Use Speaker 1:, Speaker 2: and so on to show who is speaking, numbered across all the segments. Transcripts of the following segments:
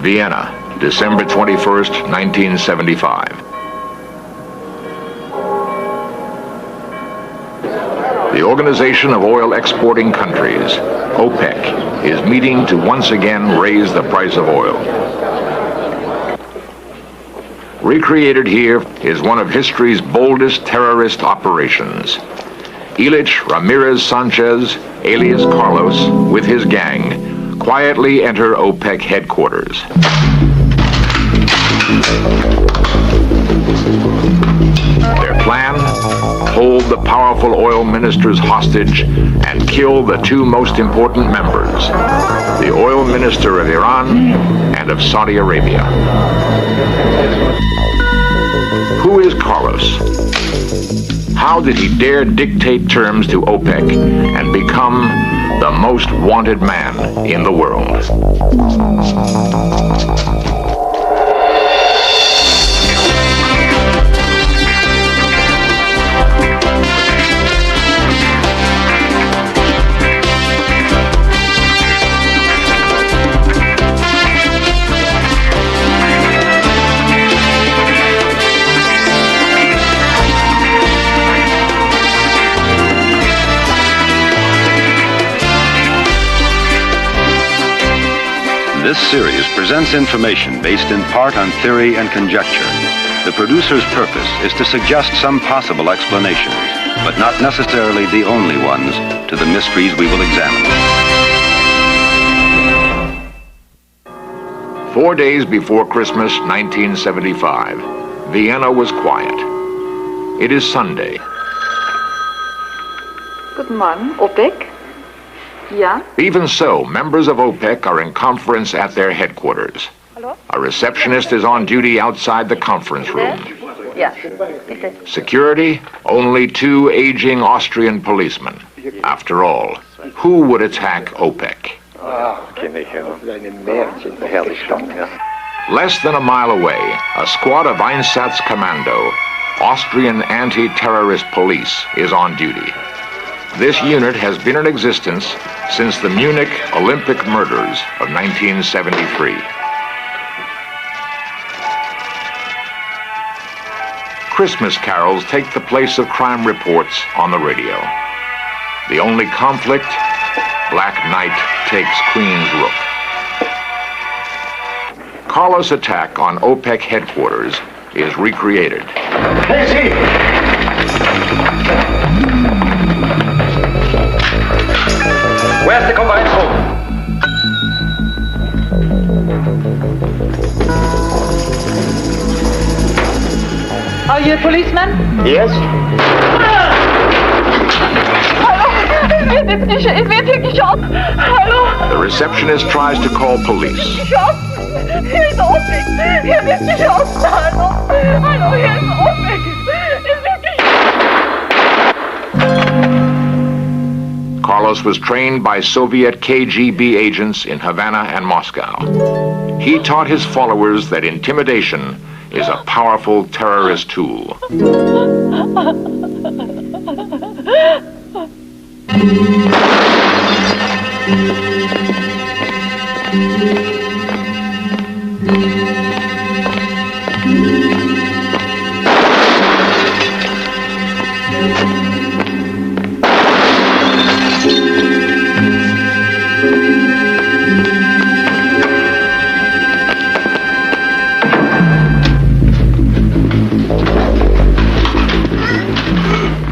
Speaker 1: Vienna, December 21st, 1975. The Organization of Oil Exporting Countries, OPEC, is meeting to once again raise the price of oil. Recreated here is one of history's boldest terrorist operations. Ilich Ramirez Sanchez, alias Carlos, with his gang, quietly enter OPEC headquarters. Their plan? Hold the powerful oil ministers hostage and kill the two most important members, the oil minister of Iran and of Saudi Arabia. Who is Carlos? How did he dare dictate terms to OPEC and become the most wanted man in the world?
Speaker 2: This series presents information based in part on theory and conjecture. The producer's purpose is to suggest some possible explanations, but not necessarily the only ones, to the mysteries we will examine.
Speaker 1: 4 days before Christmas, 1975, Vienna was quiet. It is Sunday.
Speaker 3: Guten Morgen, OPEC. Ja?
Speaker 1: Even so, members of OPEC are in conference at their headquarters.
Speaker 3: Hallo?
Speaker 1: A receptionist is on duty outside the conference room.
Speaker 3: Ja, bitte.
Speaker 1: Security? Only two aging Austrian policemen. After all, who would attack OPEC? Less than a mile away, a squad of Einsatzkommando, Austrian anti-terrorist police, is on duty. This unit has been in existence since the Munich Olympic murders of 1973. Christmas carols take the place of crime reports on the radio. The only conflict, Black Knight takes Queen's Rook. Carlos' attack on OPEC headquarters is recreated.
Speaker 4: Where's the combined home?
Speaker 3: Are you a policeman?
Speaker 4: Yes?
Speaker 3: Hallo, ich werde hier geschossen. Hallo.
Speaker 1: The receptionist tries to call police.
Speaker 3: Geschossen. Hier ist OPEC. Hier wird geschossen. Hallo. Hallo, hier ist OPEC. Hier wird geschossen.
Speaker 1: Carlos was trained by Soviet KGB agents in Havana and Moscow. He taught his followers that intimidation is a powerful terrorist tool.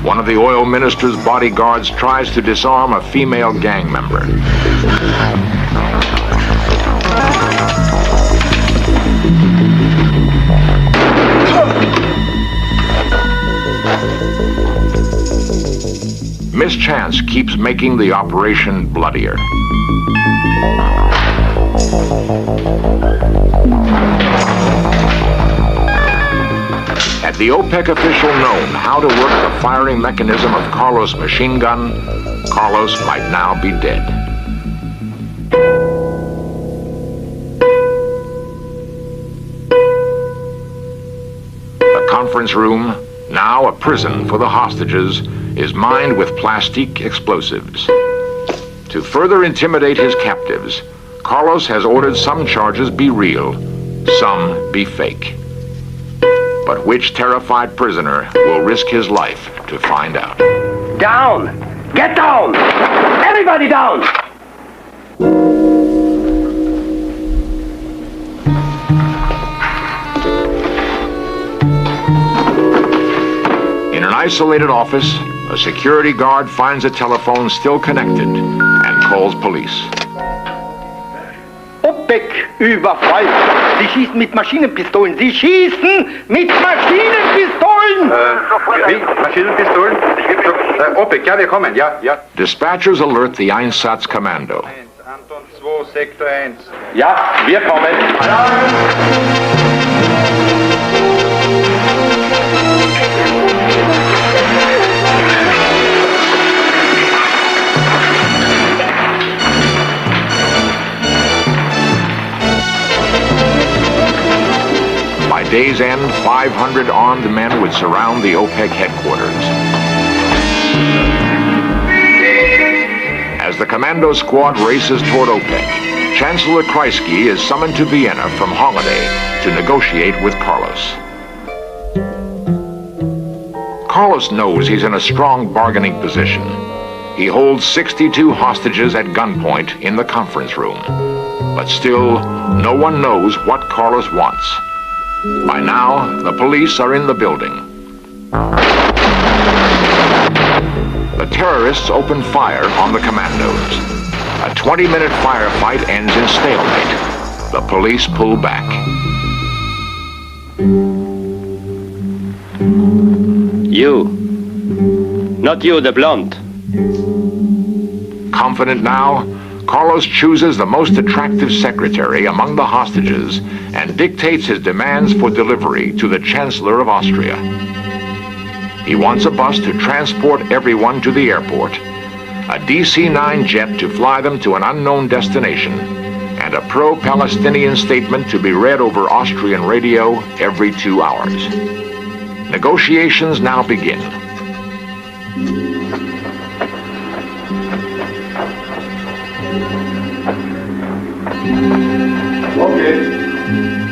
Speaker 1: One of the oil minister's bodyguards tries to disarm a female gang member. Mischance keeps making the operation bloodier. Had the OPEC official known how to work the firing mechanism of Carlos' machine gun, Carlos might now be dead. The conference room, now a prison for the hostages, is mined with plastic explosives. To further intimidate his captives, Carlos has ordered some charges be real, some be fake. But which terrified prisoner will risk his life to find out?
Speaker 4: Down! Get down! Everybody down!
Speaker 1: In an isolated office, a security guard finds a telephone still connected and calls police.
Speaker 4: Opek, Überfall! Sie schießen mit Maschinenpistolen! Sie schießen mit Maschinenpistolen!
Speaker 5: Wie? Maschinenpistolen? Opek, ja, wir kommen, ja, ja.
Speaker 1: Dispatchers alert the Einsatzkommando.
Speaker 5: Anton 2, Sektor 1.
Speaker 4: Ja, wir kommen!
Speaker 1: By day's end, 500 armed men would surround the OPEC headquarters. As the commando squad races toward OPEC, Chancellor Kreisky is summoned to Vienna from holiday to negotiate with Carlos. Carlos knows he's in a strong bargaining position. He holds 62 hostages at gunpoint in the conference room. But still, no one knows what Carlos wants. By now, the police are in the building. The terrorists open fire on the commandos. A 20-minute firefight ends in stalemate. The police pull back.
Speaker 6: You. Not you, the blonde.
Speaker 1: Confident now, Carlos chooses the most attractive secretary among the hostages and dictates his demands for delivery to the Chancellor of Austria. He wants a bus to transport everyone to the airport, a DC-9 jet to fly them to an unknown destination, and a pro-Palestinian statement to be read over Austrian radio every 2 hours. Negotiations now begin.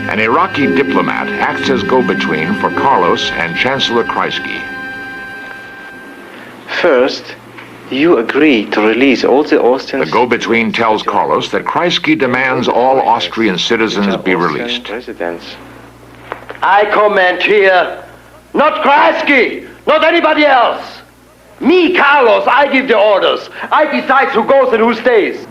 Speaker 1: An Iraqi diplomat acts as go-between for Carlos and Chancellor Kreisky.
Speaker 7: First, you agree to release all the Austrians.
Speaker 1: The go-between tells Carlos that Kreisky demands all Austrian citizens be released.
Speaker 7: Residents.
Speaker 4: I command here, not Kreisky, not anybody else. Me, Carlos, I give the orders. I decide who goes and who stays.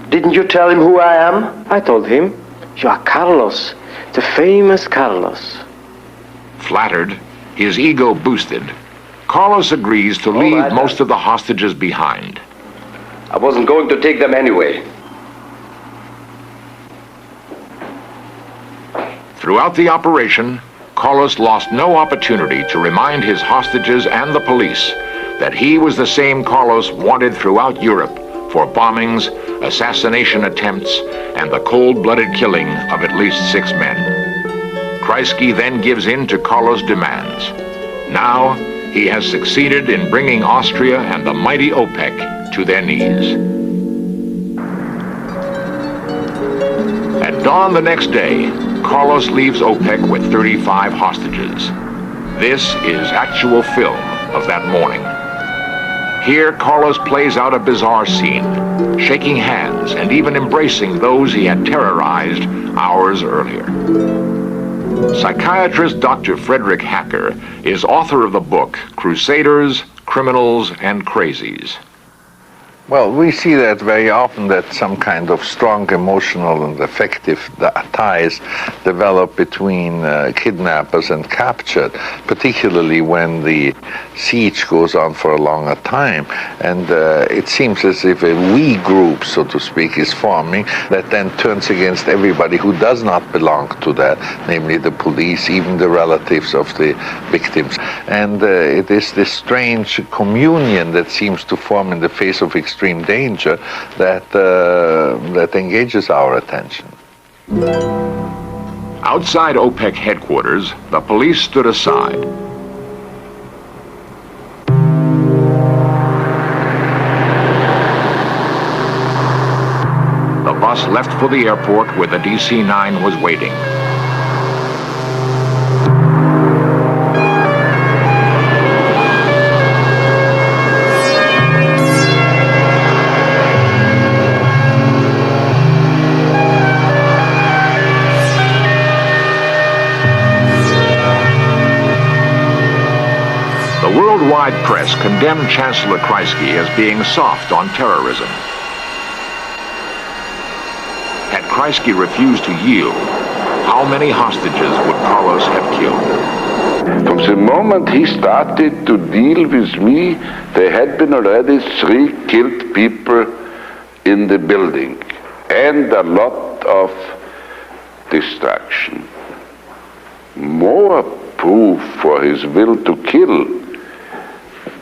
Speaker 4: Didn't you tell him who I am?
Speaker 7: I told him, you are Carlos, the famous Carlos.
Speaker 1: Flattered, his ego boosted, Carlos agrees to leave
Speaker 4: right,
Speaker 1: most of the hostages behind.
Speaker 4: I wasn't going to take them anyway.
Speaker 1: Throughout the operation, Carlos lost no opportunity to remind his hostages and the police that he was the same Carlos wanted throughout Europe for bombings, assassination attempts, and the cold-blooded killing of at least 6 men. Kreisky then gives in to Carlos' demands. Now, he has succeeded in bringing Austria and the mighty OPEC to their knees. At dawn the next day, Carlos leaves OPEC with 35 hostages. This is actual film of that morning. Here, Carlos plays out a bizarre scene, shaking hands and even embracing those he had terrorized hours earlier. Psychiatrist Dr. Frederick Hacker is author of the book Crusaders, Criminals, and Crazies.
Speaker 8: Well, we see that very often, that some kind of strong emotional and affective ties develop between kidnappers and captured, particularly when the siege goes on for a longer time. And it seems as if a we group, so to speak, is forming that then turns against everybody who does not belong to that, namely the police, even the relatives of the victims. And it is this strange communion that seems to form in the face of extreme danger that engages our attention.
Speaker 1: Outside OPEC headquarters, the police stood aside. The bus bus left for the airport where the DC-9 was waiting. The worldwide press condemned Chancellor Kreisky as being soft on terrorism. Had Kreisky refused to yield, how many hostages would Carlos have killed?
Speaker 9: From the moment he started to deal with me, there had been already 3 killed people in the building and a lot of destruction. More proof for his will to kill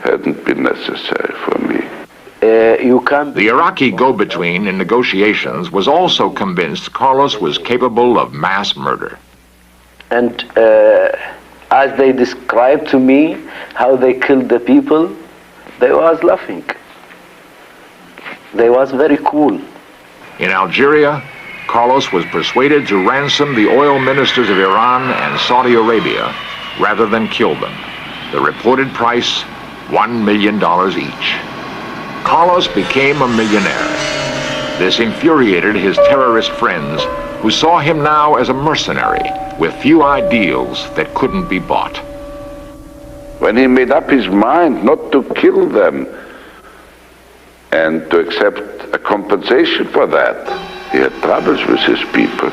Speaker 9: hadn't been necessary for me.
Speaker 1: The Iraqi go-between in negotiations was also convinced Carlos was capable of mass murder.
Speaker 7: And as they described to me how they killed the people, they was laughing. They was very cool.
Speaker 1: In Algeria, Carlos was persuaded to ransom the oil ministers of Iran and Saudi Arabia rather than kill them. The reported price, $1 million each. Carlos became a millionaire. This infuriated his terrorist friends, who saw him now as a mercenary with few ideals that couldn't be bought.
Speaker 9: When he made up his mind not to kill them and to accept a compensation for that, he had troubles with his people.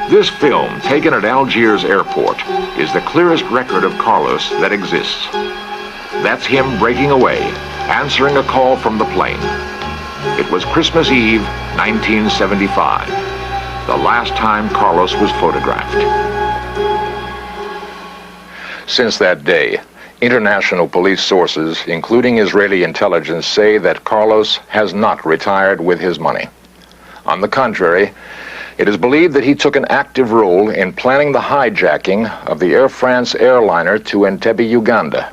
Speaker 1: This film, taken at Algiers airport, is the clearest record of Carlos that exists. That's him breaking away, answering a call from the plane. It was Christmas Eve, 1975, the last time Carlos was photographed. Since that day, international police sources, including Israeli intelligence, say that Carlos has not retired with his money. On the contrary, it is believed that he took an active role in planning the hijacking of the Air France airliner to Entebbe, Uganda,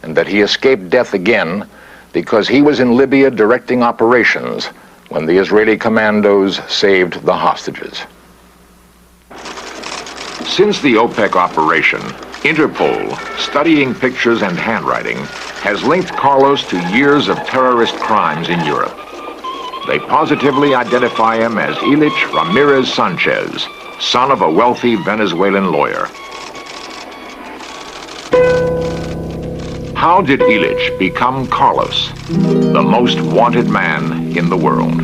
Speaker 1: and that he escaped death again because he was in Libya directing operations when the Israeli commandos saved the hostages. Since the OPEC operation, Interpol, studying pictures and handwriting, has linked Carlos to years of terrorist crimes in Europe. They positively identify him as Ilich Ramirez Sanchez, son of a wealthy Venezuelan lawyer. How did Ilich become Carlos, the most wanted man in the world?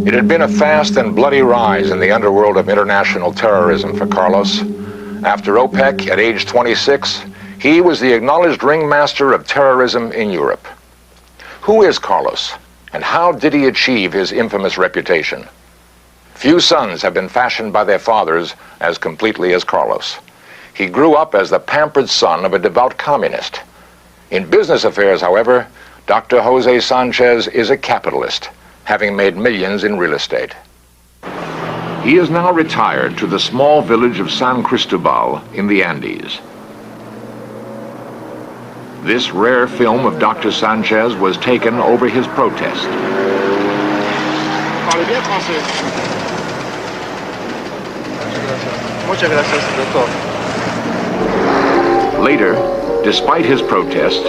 Speaker 1: It had been a fast and bloody rise in the underworld of international terrorism for Carlos. After OPEC, at age 26, he was the acknowledged ringmaster of terrorism in Europe. Who is Carlos, and how did he achieve his infamous reputation? Few sons have been fashioned by their fathers as completely as Carlos. He grew up as the pampered son of a devout communist. In business affairs, however, Dr. Jose Sanchez is a capitalist, having made millions in real estate. He is now retired to the small village of San Cristobal in the Andes. This rare film of Dr. Sanchez was taken over his protest. Later, despite his protest,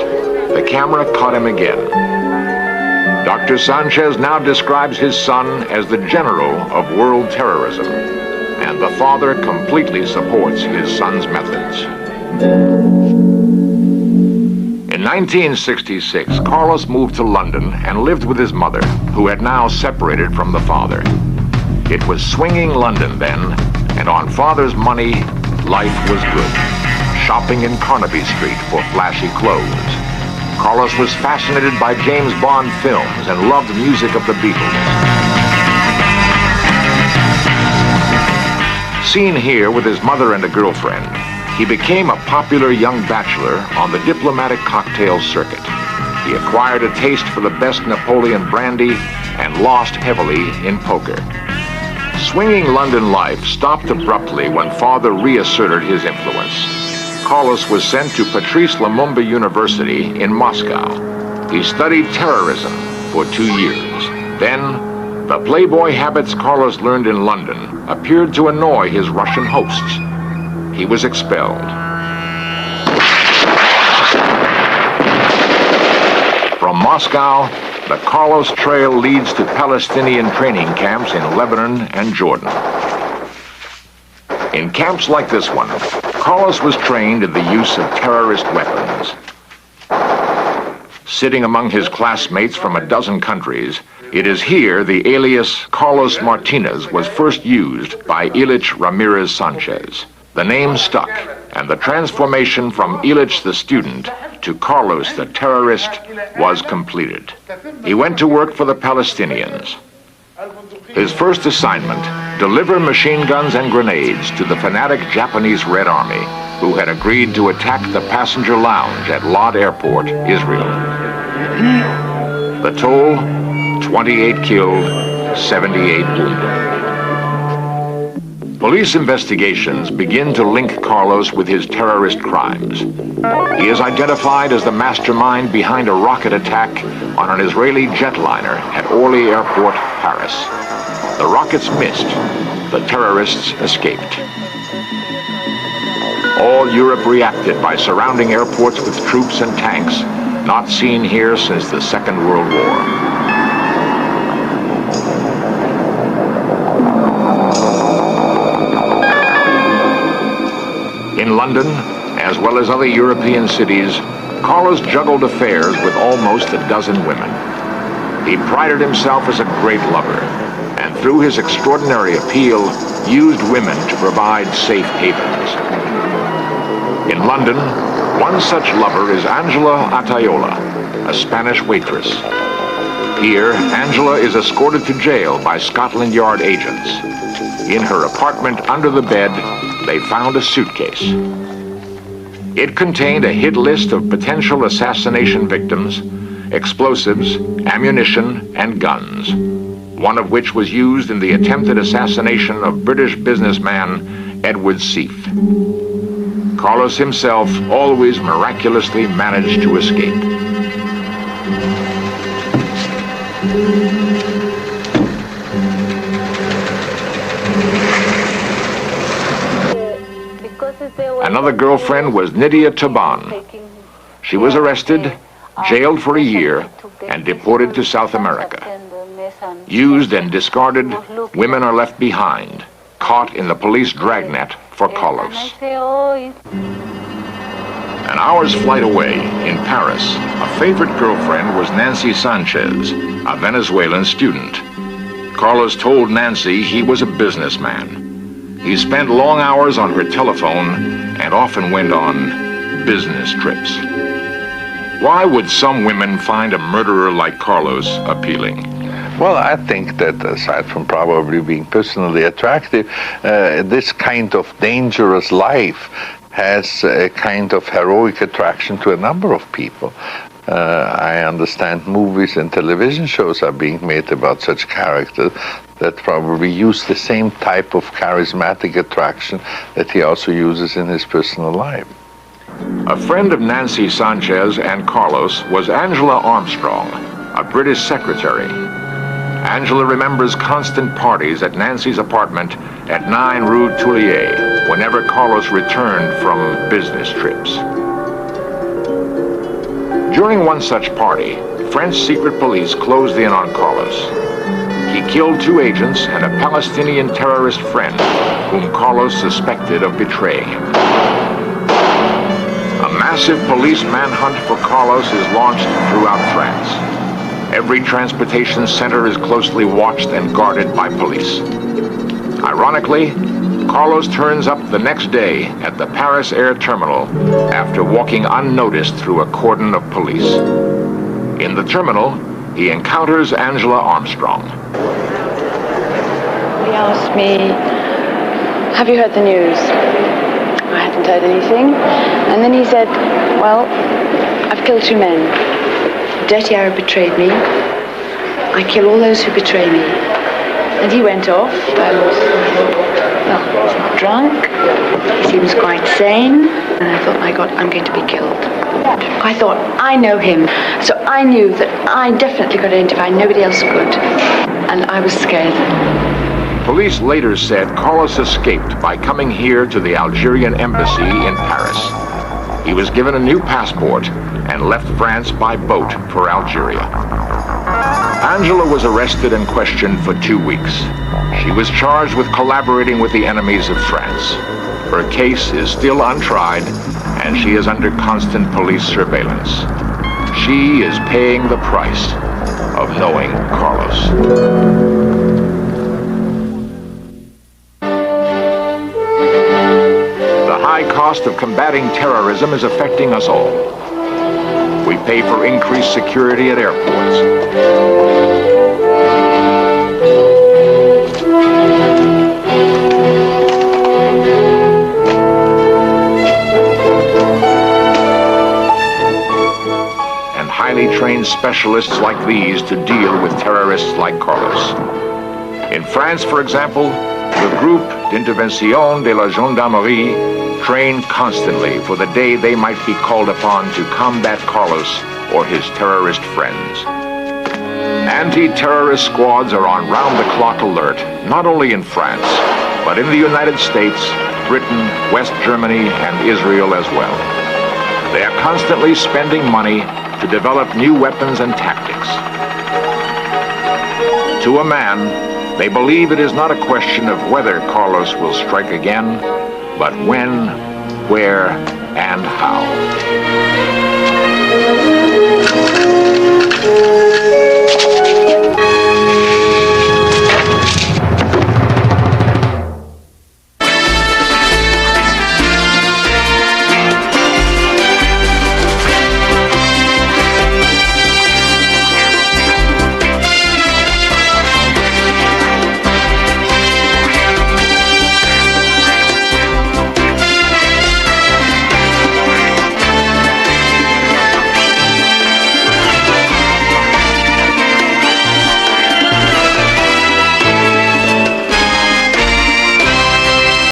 Speaker 1: the camera caught him again. Dr. Sanchez now describes his son as the general of world terrorism, and the father completely supports his son's methods. In 1966, Carlos moved to London and lived with his mother, who had now separated from the father. It was swinging London then, and on father's money, life was good. Shopping in Carnaby Street for flashy clothes. Carlos was fascinated by James Bond films and loved music of the Beatles. Seen here with his mother and a girlfriend, he became a popular young bachelor on the diplomatic cocktail circuit. He acquired a taste for the best Napoleon brandy and lost heavily in poker. Swinging London life stopped abruptly when father reasserted his influence. Carlos was sent to Patrice Lumumba University in Moscow. He studied terrorism for 2 years. Then, the playboy habits Carlos learned in London appeared to annoy his Russian hosts. He was expelled. From Moscow, the Carlos Trail leads to Palestinian training camps in Lebanon and Jordan. In camps like this one, Carlos was trained in the use of terrorist weapons. Sitting among his classmates from a dozen countries, it is here the alias Carlos Martinez was first used by Ilich Ramirez Sanchez. The name stuck, and the transformation from Ilich the student to Carlos the terrorist was completed. He went to work for the Palestinians. His first assignment, deliver machine guns and grenades to the fanatic Japanese Red Army, who had agreed to attack the passenger lounge at Lod Airport, Israel. The toll, 28 killed, 78 wounded. Police investigations begin to link Carlos with his terrorist crimes. He is identified as the mastermind behind a rocket attack on an Israeli jetliner at Orly Airport, Paris. The rockets missed. The terrorists escaped. All Europe reacted by surrounding airports with troops and tanks, not seen here since the Second World War. In London, as well as other European cities, Carlos juggled affairs with almost a dozen women. He prided himself as a great lover, and through his extraordinary appeal, used women to provide safe havens. In London, one such lover is Angela Atayola, a Spanish waitress. Here, Angela is escorted to jail by Scotland Yard agents. In her apartment under the bed, they found a suitcase. It contained a hit list of potential assassination victims, explosives, ammunition, and guns, one of which was used in the attempted assassination of British businessman Edward Seif. Carlos himself always miraculously managed to escape. Another girlfriend was Nydia Taban. She was arrested, jailed for a year, and deported to South America. Used and discarded, women are left behind, caught in the police dragnet for Carlos. An hour's flight away, in Paris, a favorite girlfriend was Nancy Sanchez, a Venezuelan student. Carlos told Nancy he was a businessman. He spent long hours on her telephone and often went on business trips. Why would some women find a murderer like Carlos appealing?
Speaker 8: Well, I think that aside from probably being personally attractive, this kind of dangerous life has a kind of heroic attraction to a number of people. I understand movies and television shows are being made about such characters that probably use the same type of charismatic attraction that he also uses in his personal life.
Speaker 1: A friend of Nancy Sanchez and Carlos was Angela Armstrong, a British secretary. Angela remembers constant parties at Nancy's apartment at 9 Rue Tullier whenever Carlos returned from business trips. During one such party, French secret police closed in on Carlos. He killed 2 agents and a Palestinian terrorist friend whom Carlos suspected of betraying him. A massive police manhunt for Carlos is launched throughout France. Every transportation center is closely watched and guarded by police. Ironically, Carlos turns up the next day at the Paris Air Terminal after walking unnoticed through a cordon of police. In the terminal, he encounters Angela Armstrong.
Speaker 10: He asked me, "Have you heard the news?" I hadn't heard anything. And then he said, "Well, I've killed 2 men. Dirty Arab betrayed me. I kill all those who betray me. And he went off. Well, he's not drunk. He seems quite sane. And I thought, my God, I'm going to be killed. I thought, I know him. So I knew that I definitely could identify. Nobody else could. And I was scared.
Speaker 1: Police later said Carlos escaped by coming here to the Algerian embassy in Paris. He was given a new passport and left France by boat for Algeria. Angela was arrested and questioned for 2 weeks. She was charged with collaborating with the enemies of France. Her case is still untried, and she is under constant police surveillance. She is paying the price of knowing Carlos. The high cost of combating terrorism is affecting us all. We pay for increased security at airports. Highly trained specialists like these to deal with terrorists like Carlos. In France, for example, the Groupe d'Intervention de la Gendarmerie train constantly for the day they might be called upon to combat Carlos or his terrorist friends. Anti-terrorist squads are on round-the-clock alert, not only in France, but in the United States, Britain, West Germany, and Israel as well. They are constantly spending money to develop new weapons and tactics. To a man, they believe it is not a question of whether Carlos will strike again, but when, where, and how.